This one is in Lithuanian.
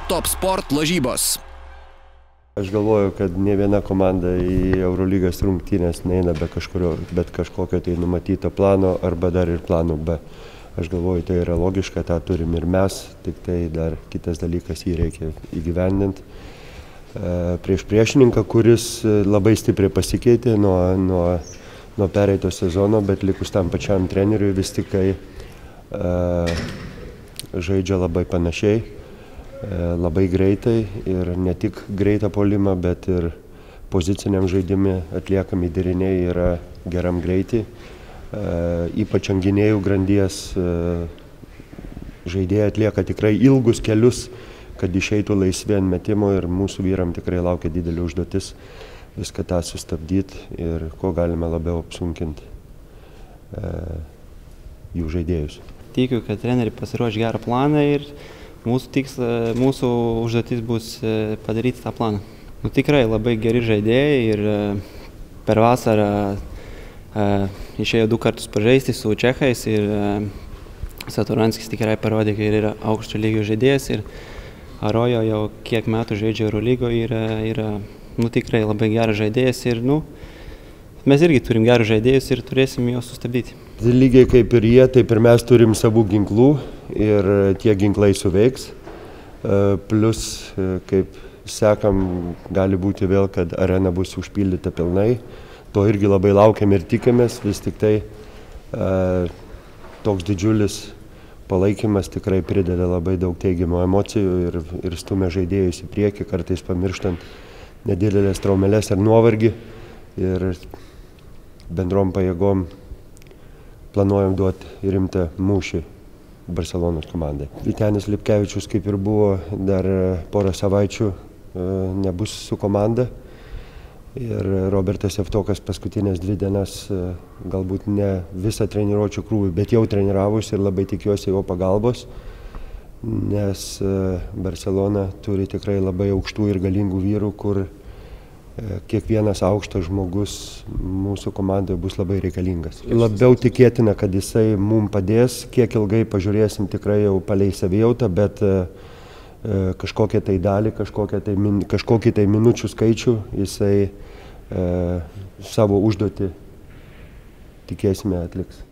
Top Sport lažybos. Aš galvoju, kad ne viena komanda į Eurolygos rungtynes neina be kažkokio tai numatyto plano arba dar ir plano B. Aš galvoju, tai yra logiška, tą turim ir mes, tik tai dar kitas dalykas jį reikia įgyvendinti. Prieš priešininką, kuris labai stipriai pasikeitė nuo pereito sezono, bet likus tam pačiam treneriui vis tik žaidžia labai panašiai, labai greitai ir ne tik greitą puolimą, bet ir poziciniam žaidimui atliekami deriniai yra geram greitį. Ypač ant gynėjų grandies žaidėjai atlieka tikrai ilgus kelius, kad išeitų laisvi ant metimo ir mūsų vyram tikrai laukia didelė užduotis viską tą sustabdyti ir kuo galime labiau apsunkinti jų žaidėjus. Tikiu, kad treneriai pasiruoš gerą planą ir mūsų užduotis bus padaryti tą planą. Tikrai labai geri žaidėjai ir per vasarą išėjo 2 kartus pažaisti su čechais ir Saturanskis tikrai parodė, kad yra aukšto lygio žaidėjas ir Arojo jau kiek metų žaidžia Eurolygoje, yra tikrai labai geras žaidėjas ir mes irgi turim gerus žaidėjus ir turėsim juos sustabdyti. Lygiai kaip ir jie, taip ir mes turim savų ginklų ir tie ginklai suveiks. Plus, kaip sekam, gali būti vėl, kad arena bus užpildyta pilnai. To irgi labai laukiam ir tikimės, vis tik tai toks didžiulis palaikymas tikrai prideda labai daug teigiamų emocijų ir stumia žaidėjus į priekį, kartais pamirštant nedidelės traumeles ar nuovargį ir bendrom pajėgom planuojam duoti rimtą mūšį Barselonos komandai. Vytenis Lipkevičius, kaip ir buvo, dar porą savaičių nebus su komanda ir Robertas Jevtokas paskutinės 2 dienas galbūt ne visą treniruočių krūvį, bet jau treniravosi ir labai tikiuosi jo pagalbos, nes Barcelona turi tikrai labai aukštų ir galingų vyrų, kur kiekvienas aukštas žmogus mūsų komandoje bus labai reikalingas. Labiau tikėtina, kad jisai mums padės, kiek ilgai pažiūrėsim, tikrai jau paleis savijautą, bet kažkokią tai dalį, kažkokį tai minučių skaičių jisai savo užduotį tikėsime atliks.